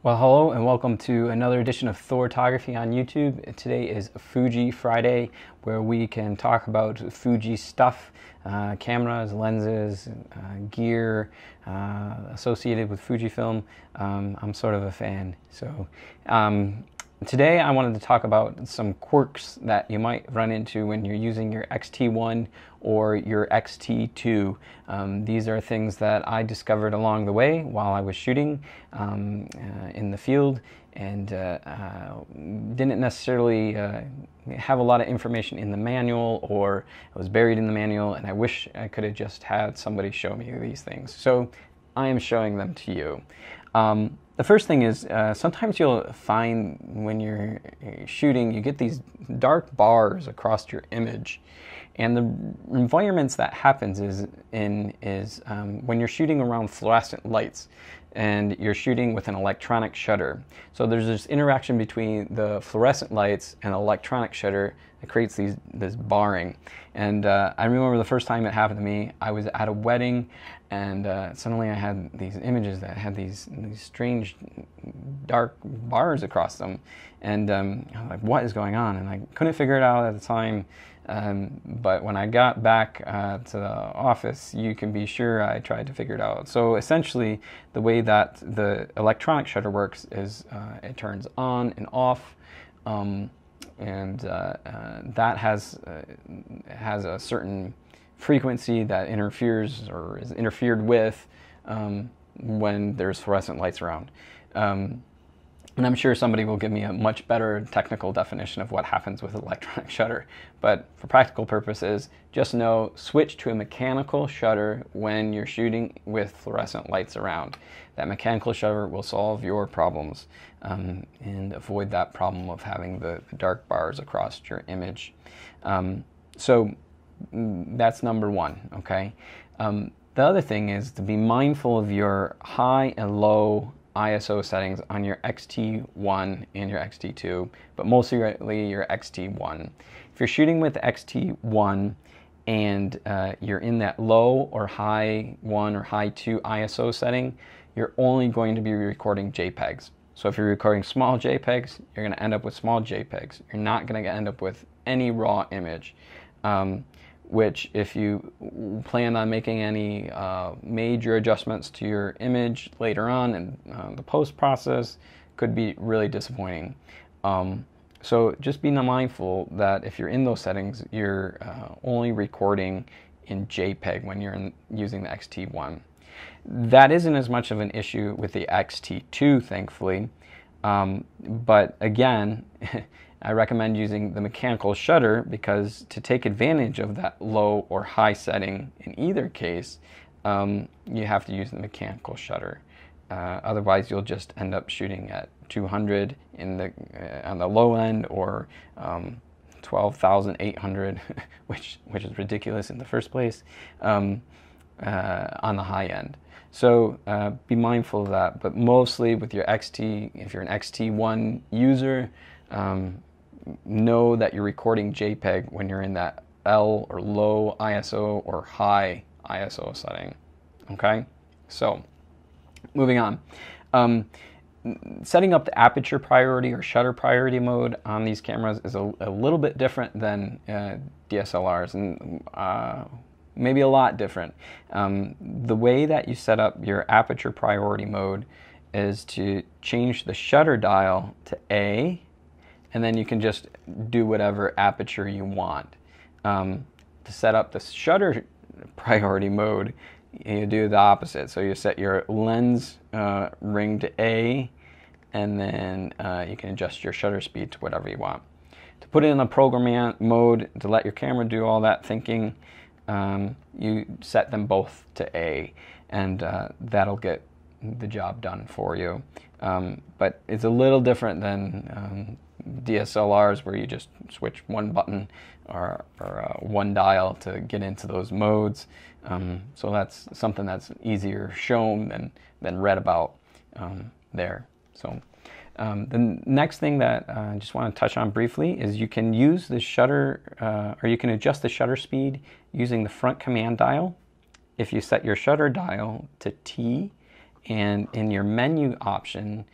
Well, hello and welcome to another edition of Photography on YouTube. Today is Fuji Friday, where we can talk about Fuji stuff, cameras, lenses, gear associated with Fujifilm. I'm sort of a fan. So today I wanted to talk about some quirks that you might run into when you're using your XT1 or your XT2. These are things that I discovered along the way while I was shooting in the field, and didn't necessarily have a lot of information in the manual, or it was buried in the manual, and I wish I could have just had somebody show me these things. So I am showing them to you. The first thing is, sometimes you'll find when you're shooting, you get these dark bars across your image. And the environments that happens is when you're shooting around fluorescent lights and you're shooting with an electronic shutter. So there's this interaction between the fluorescent lights and electronic shutter that creates this barring. And I remember the first time it happened to me, I was at a wedding, and suddenly I had these images that had these strange dark bars across them. And I was like, what is going on? And I couldn't figure it out at the time. But when I got back to the office, you can be sure I tried to figure it out. So essentially, the way that the electronic shutter works is it turns on and off, and that has a certain frequency that interferes or is interfered with when there's fluorescent lights around. And I'm sure somebody will give me a much better technical definition of what happens with electronic shutter. But for practical purposes, just know, switch to a mechanical shutter when you're shooting with fluorescent lights around. That mechanical shutter will solve your problems and avoid that problem of having the dark bars across your image. So that's number one, okay? The other thing is to be mindful of your high and low ISO settings on your XT1 and your XT2, but mostly your XT1. If you're shooting with XT1 and you're in that low or high 1 or high 2 ISO setting, you're only going to be recording JPEGs. So if you're recording small JPEGs, you're going to end up with small JPEGs. You're not going to end up with any raw image. Which, if you plan on making any major adjustments to your image later on in the post process, could be really disappointing. So just be mindful that if you're in those settings, you're only recording in JPEG when you're using the XT1. That isn't as much of an issue with the XT2, thankfully. But again, I recommend using the mechanical shutter, because to take advantage of that low or high setting in either case, you have to use the mechanical shutter. Otherwise, you'll just end up shooting at 200 on the low end, or 12,800, which is ridiculous in the first place, on the high end. So be mindful of that. But mostly with your XT, if you're an XT1 user, know that you're recording JPEG when you're in that L or low ISO or high ISO setting. Okay, so moving on. Setting up the aperture priority or shutter priority mode on these cameras is a little bit different than DSLRs, and maybe a lot different. The way that you set up your aperture priority mode is to change the shutter dial to A, and then you can just do whatever aperture you want. To set up the shutter priority mode, you do the opposite. So you set your lens ring to A, and then you can adjust your shutter speed to whatever you want. To put it in a program mode, to let your camera do all that thinking, you set them both to A, and that'll get the job done for you. But it's a little different than DSLRs, where you just switch one button or one dial to get into those modes. So that's something that's easier shown than read about there. So the next thing that I just want to touch on briefly is you can use the shutter, or you can adjust the shutter speed using the front command dial. If you set your shutter dial to T, and in your menu option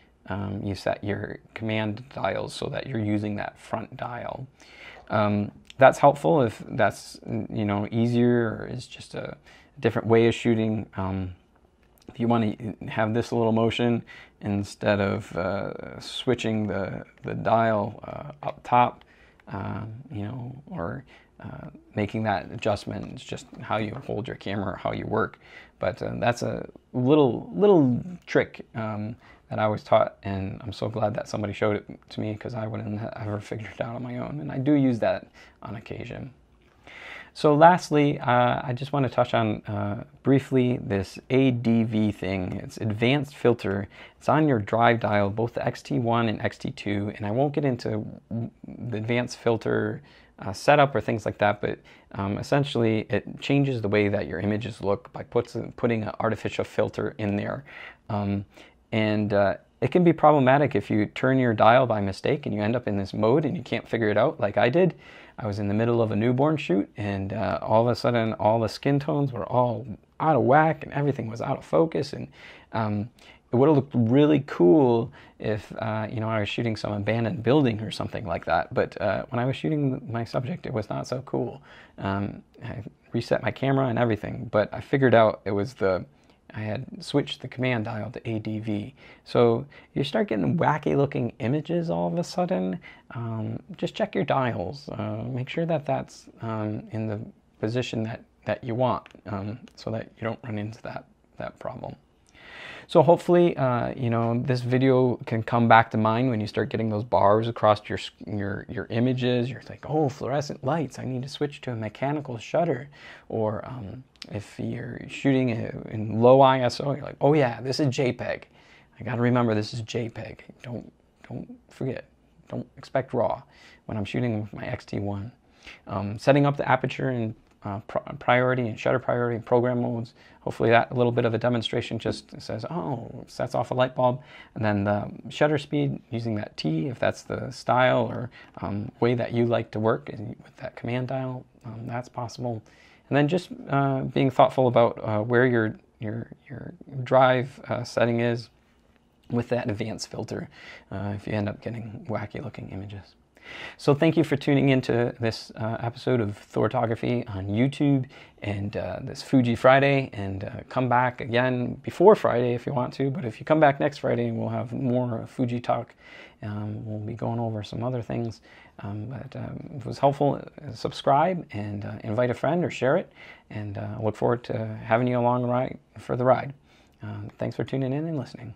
you set your command dials so that you're using that front dial. That's helpful if that's, you know, easier or is just a different way of shooting. If you want to have this little motion instead of switching the dial up top, you know, or making that adjustment, it's just how you hold your camera or how you work. But that's a little trick that I was taught, and I'm so glad that somebody showed it to me, because I wouldn't have ever figured it out on my own, and I do use that on occasion. So lastly, I just want to touch on briefly this ADV thing. It's advanced filter. It's on your drive dial, both the XT1 and XT2, and I won't get into the advanced filter setup or things like that, but essentially it changes the way that your images look by putting an artificial filter in there. And it can be problematic if you turn your dial by mistake and you end up in this mode and you can't figure it out, like I did. I was in the middle of a newborn shoot, and all of a sudden all the skin tones were all out of whack and everything was out of focus. And it would have looked really cool if you know, I was shooting some abandoned building or something like that. But when I was shooting my subject, it was not so cool. I reset my camera and everything, but I figured out it was I had switched the command dial to ADV. So you start getting wacky looking images all of a sudden, just check your dials. Make sure that that's in the position that you want, so that you don't run into that problem. So hopefully, you know, this video can come back to mind when you start getting those bars across your images. You're like, oh, fluorescent lights, I need to switch to a mechanical shutter. Or if you're shooting in low ISO, you're like, oh yeah, this is JPEG. I got to remember this is JPEG. Don't forget. Don't expect RAW when I'm shooting with my XT1. Setting up the aperture and priority and shutter priority and program modes. Hopefully that a little bit of a demonstration just says, oh, sets off a light bulb. And then the shutter speed, using that T, if that's the style or way that you like to work with that command dial, that's possible. And then just being thoughtful about where your drive setting is with that advanced filter, if you end up getting wacky looking images. So thank you for tuning into this episode of Thortography on YouTube and this Fuji Friday, and come back again before Friday if you want to, but if you come back next Friday we'll have more Fuji talk. We'll be going over some other things, but if it was helpful, subscribe and invite a friend or share it, and I look forward to having you along for the ride. Thanks for tuning in and listening.